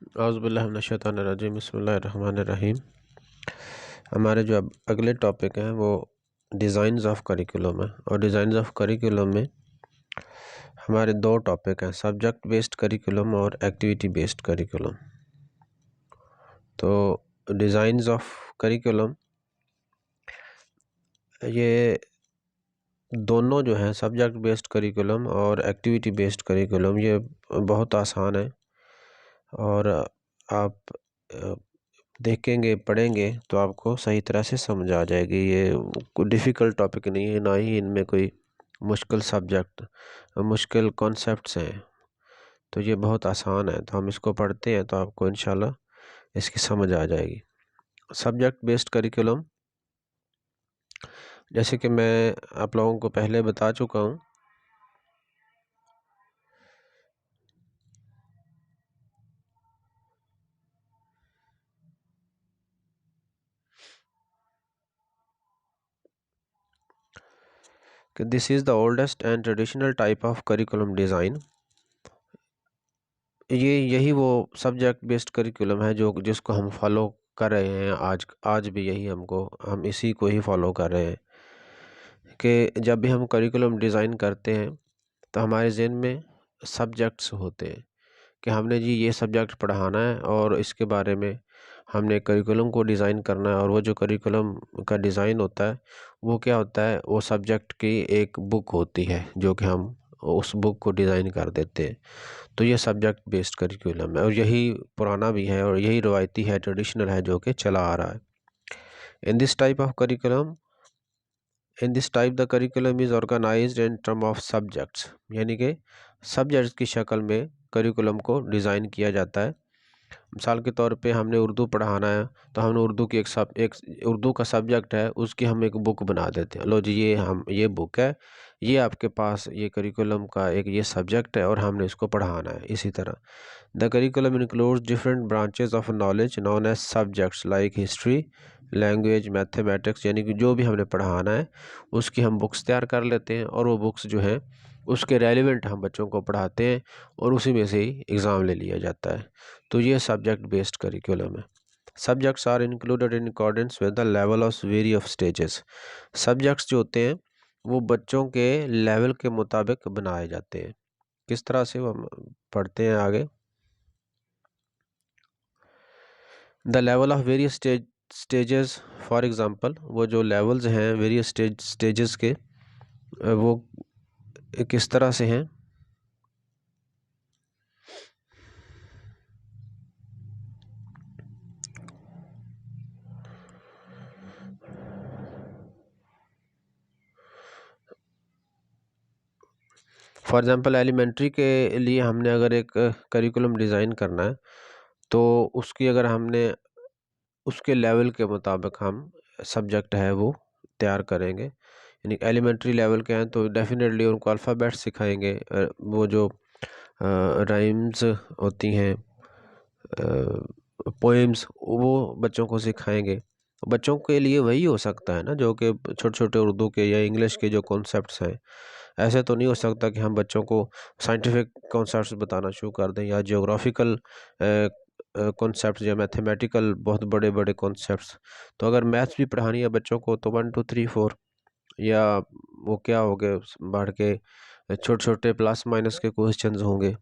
औज़ुबिल्लाहि मिनश्शैतानिर्रजीम बिस्मिल्लाहिर्रहमानिर्रहीम। हमारे जो अब अगले टॉपिक हैं वो डिज़ाइंस ऑफ करिकुलम है, और डिज़ाइंस ऑफ करिकुलम में हमारे दो टॉपिक हैं, सब्जेक्ट बेस्ड करिकुलम और एक्टिविटी बेस्ड करिकुलम। तो डिज़ाइंस ऑफ करिकुलम ये दोनों जो हैं, सब्जेक्ट बेस्ड करिकुलम और एक्टिविटी बेस्ड करिकुलम, ये बहुत आसान है और आप देखेंगे पढ़ेंगे तो आपको सही तरह से समझ आ जाएगी। ये कोई डिफ़िकल्ट टॉपिक नहीं है, ना ही इनमें कोई मुश्किल सब्जेक्ट मुश्किल कॉन्सेप्ट्स हैं। तो ये बहुत आसान है, तो हम इसको पढ़ते हैं तो आपको इंशाल्लाह इसकी समझ आ जाएगी। सब्जेक्ट बेस्ड करिकुलम, जैसे कि मैं आप लोगों को पहले बता चुका हूँ कि this is the oldest and traditional type of curriculum design. यही वो सब्जेक्ट बेस्ड करिकुलम है जो जिसको हम फॉलो कर रहे हैं आज भी हम इसी को ही फॉलो कर रहे हैं कि जब भी हम करिकुलम डिज़ाइन करते हैं तो हमारे ज़हन में सब्जेक्ट्स होते हैं कि हमने जी ये सब्जेक्ट पढ़ाना है और इसके बारे में हमने करिकुलम को डिज़ाइन करना है। और वो जो करिकुलम का डिज़ाइन होता है वो क्या होता है, वो सब्जेक्ट की एक बुक होती है जो कि हम उस बुक को डिज़ाइन कर देते हैं। तो ये सब्जेक्ट बेस्ड करिकुलम है और यही पुराना भी है और यही रवायती है, ट्रेडिशनल है, जो कि चला आ रहा है। In this type of curriculum in this type the curriculum is organised in term of subjects, यानी कि सब्जेक्ट्स की शक्ल में करिकुलम को डिज़ाइन किया जाता है। मिसाल के तौर पे हमने उर्दू पढ़ाना है तो हमने उर्दू की एक उर्दू का सब्जेक्ट है, उसकी हम एक बुक बना देते हैं। लो जी, ये बुक है, ये आपके पास ये करिकुलम का एक ये सब्जेक्ट है और हमने इसको पढ़ाना है। इसी तरह the curriculum includes different branches of knowledge known as subjects like history, language, mathematics, यानी कि जो भी हमने पढ़ाना है उसकी हम बुक्स तैयार कर लेते हैं और वो बुक्स जो है उसके रेलिवेंट हम बच्चों को पढ़ाते हैं और उसी में से ही एग्ज़ाम ले लिया जाता है। तो ये सब्जेक्ट बेस्ड करिकुलम है। Subjects are included in accordance with the level of very of stages. Subjects जो होते हैं वो बच्चों के लेवल के मुताबिक बनाए जाते हैं। किस तरह से वो हम पढ़ते हैं आगे। The level of various stages, for example वो जो लेवल्स हैं वेरियस स्टेजेस के, वो किस तरह से हैं। फॉर एग्ज़ाम्पल एलिमेंट्री के लिए हमने अगर एक करिकुलम डिज़ाइन करना है तो उसकी अगर हमने उसके लेवल के मुताबिक हम सब्जेक्ट है वो तैयार करेंगे। यानी एलिमेंट्री लेवल के हैं तो डेफिनेटली उनको अल्फ़ाबेट सिखाएंगे, वो जो राइम्स होती हैं, पोएम्स, वो बच्चों को सिखाएंगे। बच्चों के लिए वही हो सकता है ना जो कि छोटे छोटे उर्दू के या इंग्लिश के जो कॉन्सेप्ट्स हैं। ऐसे तो नहीं हो सकता कि हम बच्चों को साइंटिफिक कॉन्सेप्ट्स बताना शुरू कर दें या जियोग्राफिकल कॉन्सेप्ट्स या मैथमेटिकल बहुत बड़े बड़े कॉन्सेप्ट्स। तो अगर मैथ्स भी पढ़ानी है बच्चों को तो 1 2 3 4, या वो क्या हो गए बढ़ के छोटे छोटे प्लस माइनस के क्वेश्चंस होंगे।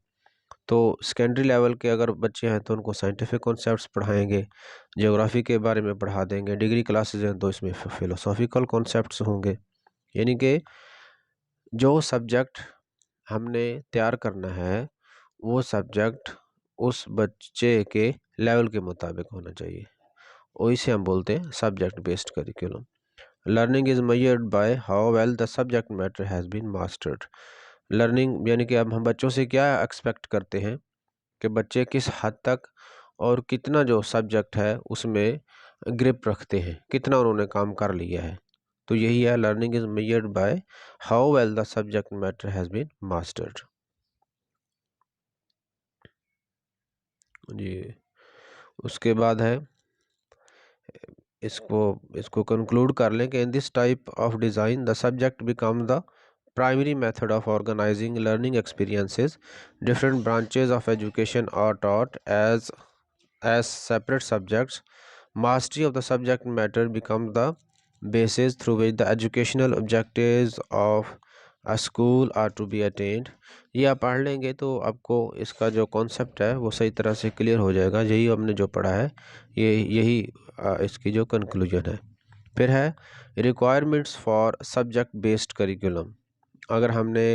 तो सेकेंडरी लेवल के अगर बच्चे हैं तो उनको साइंटिफिक कॉन्सेप्ट्स पढ़ाएंगे, ज्योग्राफी के बारे में पढ़ा देंगे। डिग्री क्लासेज हैं तो इसमें फिलोसॉफिकल कॉन्सेप्ट्स होंगे। यानी कि जो सब्जेक्ट हमने तैयार करना है वो सब्जेक्ट उस बच्चे के लेवल के मुताबिक होना चाहिए, और इसे हम बोलते हैं subject based curriculum. Learning is measured by how well the subject matter has been mastered. Learning यानी कि अब हम बच्चों से क्या एक्सपेक्ट करते हैं कि बच्चे किस हद तक और कितना जो सब्जेक्ट है उसमें ग्रिप रखते हैं, कितना उन्होंने काम कर लिया है। तो यही है, learning is measured by how well the subject matter has been mastered. जी, उसके बाद है, इसको इसको कंक्लूड कर लें कि in this type of design the subject become the primary method of organizing learning experiences. Different branches of education are taught as separate subjects. Mastery of the subject matter becomes the basis through which the educational objectives of a school are to be attained. ये आप पढ़ लेंगे तो आपको इसका जो concept है वो सही तरह से क्लियर हो जाएगा। यही हमने जो पढ़ा है यही इसकी जो कंक्लूजन है। फिर है requirements for subject based curriculum. अगर हमने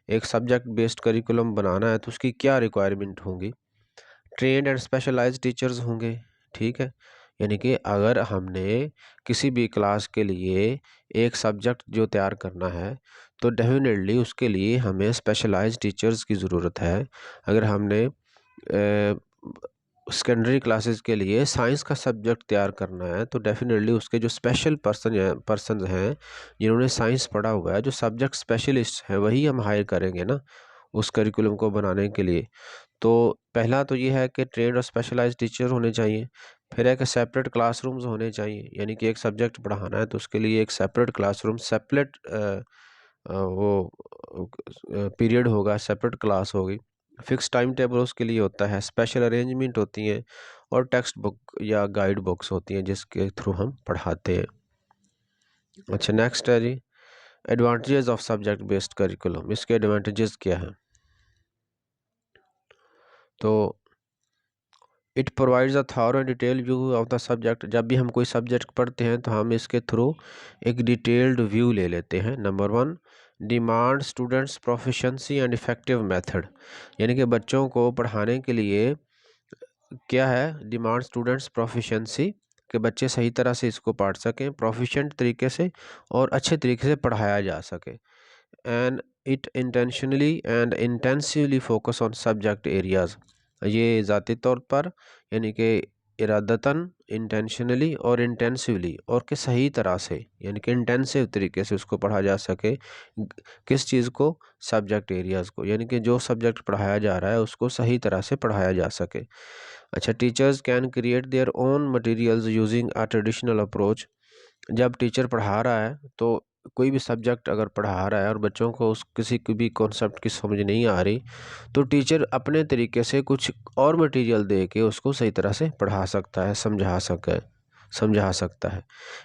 एक सब्जेक्ट बेस्ड करिकुलम बनाना है तो उसकी क्या रिक्वायरमेंट होंगी। ट्रेंड एंड स्पेशलाइज्ड टीचर्स होंगे, ठीक है। यानी कि अगर हमने किसी भी क्लास के लिए एक सब्जेक्ट जो तैयार करना है तो डेफिनेटली उसके लिए हमें स्पेशलाइज्ड टीचर्स की ज़रूरत है। अगर हमने सेकेंडरी क्लासेस के लिए साइंस का सब्जेक्ट तैयार करना है तो डेफिनेटली उसके जो स्पेशल पर्सन हैं जिन्होंने साइंस पढ़ा हुआ है, जो सब्जेक्ट स्पेशलिस्ट हैं, वही हम हायर करेंगे ना उस करिकुलम को बनाने के लिए। तो पहला तो ये है कि ट्रेंड और स्पेशलाइज्ड टीचर होने चाहिए। फिर है कि सेपरेट क्लासरूम्स होने चाहिए, यानी कि एक सब्जेक्ट पढ़ाना है तो उसके लिए एक सेपरेट क्लासरूम, सेपरेट वो पीरियड होगा, सेपरेट क्लास होगी। फिक्स टाइम टेबल उसके लिए होता है, स्पेशल अरेंजमेंट होती हैं और टेक्स्ट बुक या गाइड बुक्स होती हैं जिसके थ्रू हम पढ़ाते हैं। अच्छा, नेक्स्ट है जी advantages of subject based curriculum. इसके एडवांटेजेस क्या हैं? तो it provides a thorough and detail view of the subject. जब भी हम कोई सब्जेक्ट पढ़ते हैं तो हम इसके थ्रू एक डिटेल्ड व्यू ले लेते हैं। Number 1, demand students proficiency and effective method. यानी कि बच्चों को पढ़ाने के लिए क्या है, डिमांड स्टूडेंट्स प्रोफिशेंसी, कि बच्चे सही तरह से इसको पढ़ सकें, प्रोफिशेंट तरीके से और अच्छे तरीके से पढ़ाया जा सके। And it intentionally and intensively focus on subject areas. ये ज़ाती तौर पर यानी कि इरादतन, इंटेंशनली और इंटेंसिवली और कि सही तरह से यानी कि इंटेंसिव तरीके से उसको पढ़ा जा सके। किस चीज़ को? सब्जेक्ट एरियाज़ को, यानी कि जो सब्जेक्ट पढ़ाया जा रहा है उसको सही तरह से पढ़ाया जा सके। अच्छा, teachers can create their own materials using a traditional approach. जब टीचर पढ़ा रहा है तो कोई भी सब्जेक्ट अगर पढ़ा रहा है और बच्चों को उस किसी की भी कॉन्सेप्ट की समझ नहीं आ रही तो टीचर अपने तरीके से कुछ और मटेरियल दे के उसको सही तरह से पढ़ा सकता है, समझा सकता है।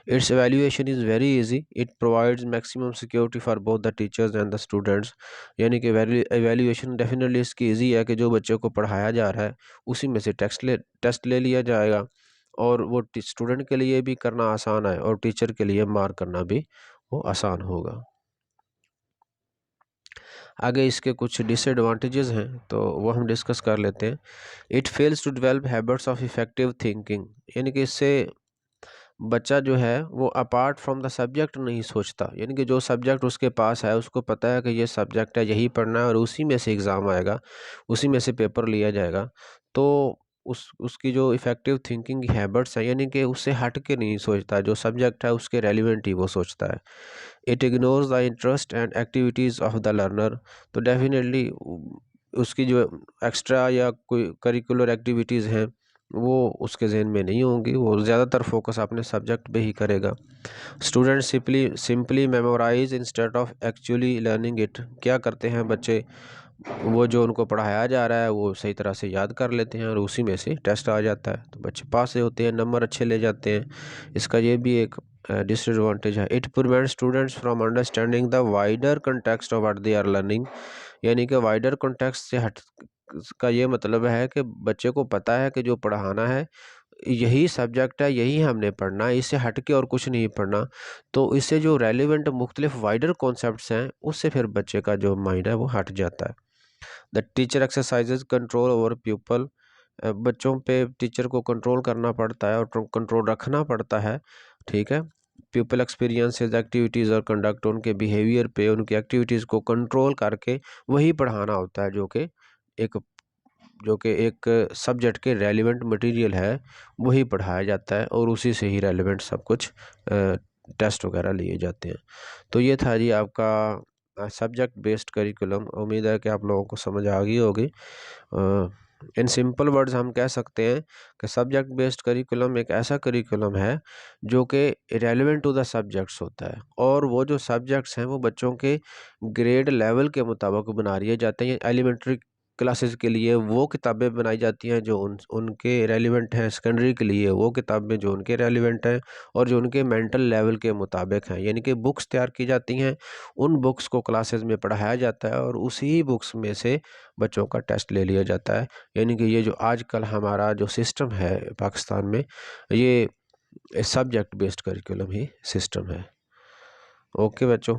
It's evaluation is very easy, it provides maximum security for both the teachers and the students. यानी कि एवेल्यूएशन डेफिनेटली इसकी इजी है कि जो बच्चों को पढ़ाया जा रहा है उसी में से टेस्ट ले लिया जाएगा और वो स्टूडेंट के लिए भी करना आसान है और टीचर के लिए मार्क करना भी वो आसान होगा। आगे इसके कुछ डिसएडवांटेजेस हैं तो वो हम डिस्कस कर लेते हैं। It fails to develop habits of effective thinking. यानी कि इससे बच्चा जो है वो अपार्ट फ्रॉम द सब्जेक्ट नहीं सोचता, यानी कि जो सब्जेक्ट उसके पास है उसको पता है कि ये सब्जेक्ट है, यही पढ़ना है और उसी में से एग्ज़ाम आएगा, उसी में से पेपर लिया जाएगा। तो उसकी जो इफ़ेक्टिव थिंकिंग हैबिट्स है यानी कि उससे हट के नहीं सोचता, जो सब्जेक्ट है उसके रेलिवेंट ही वो सोचता है। It ignores the interest and activities of the learner. तो डेफिनेटली उसकी जो एक्स्ट्रा या कोई करिकुलर एक्टिविटीज़ हैं वो उसके जहन में नहीं होंगी, वो ज़्यादातर फोकस अपने सब्जेक्ट पे ही करेगा। Student simply memorise instead of actually learning it. क्या करते हैं बच्चे, वो जो उनको पढ़ाया जा रहा है वो सही तरह से याद कर लेते हैं और उसी में से टेस्ट आ जाता है तो बच्चे पास होते हैं, नंबर अच्छे ले जाते हैं। इसका ये भी एक डिसएडवांटेज है। It prevent students from understanding the wider context of what they are learning. यानी कि वाइडर कंटेक्स्ट से हट का ये मतलब है कि बच्चे को पता है कि जो पढ़ाना है यही सब्जेक्ट है, यही हमने पढ़ना है, इससे हट के और कुछ नहीं पढ़ना। तो इससे जो रेलिवेंट मुख्तलिफ वाइडर कॉन्सेप्ट्स हैं उससे फिर बच्चे का जो माइंड है वो हट जाता है। The teacher exercises control over people. बच्चों पे टीचर को कंट्रोल करना पड़ता है और कंट्रोल रखना पड़ता है, ठीक है। पीपल एक्सपीरियंसेस एक्टिविटीज़ और कंडक्ट, उनके बिहेवियर पे, उनकी एक्टिविटीज़ को कंट्रोल करके वही पढ़ाना होता है जो कि एक सब्जेक्ट के रेलिवेंट मटेरियल है वही पढ़ाया जाता है और उसी से ही रेलिवेंट सब कुछ टेस्ट वगैरह लिए जाते हैं। तो ये था जी आपका सब्जेक्ट बेस्ड करिकुलम। उम्मीद है कि आप लोगों को समझ आ गई होगी। इन सिंपल वर्ड्स हम कह सकते हैं कि सब्जेक्ट बेस्ड करिकुलम एक ऐसा करिकुलम है जो कि रेलेवेंट टू द सब्जेक्ट्स होता है, और वो जो सब्जेक्ट्स हैं वो बच्चों के ग्रेड लेवल के मुताबिक बना दिए जाते हैं। एलिमेंट्री क्लासेस के लिए वो किताबें बनाई जाती हैं जो उनके रेलिवेंट हैं, सेकेंडरी के लिए वो किताबें जो उनके रेलिवेंट हैं और जो उनके मेंटल लेवल के मुताबिक हैं, यानी कि बुक्स तैयार की जाती हैं। उन बुक्स को क्लासेस में पढ़ाया जाता है और उसी बुक्स में से बच्चों का टेस्ट ले लिया जाता है। यानी कि ये जो आजकल हमारा जो सिस्टम है पाकिस्तान में, ये सब्जेक्ट बेस्ड करिकुलम ही सिस्टम है। ओके बच्चों।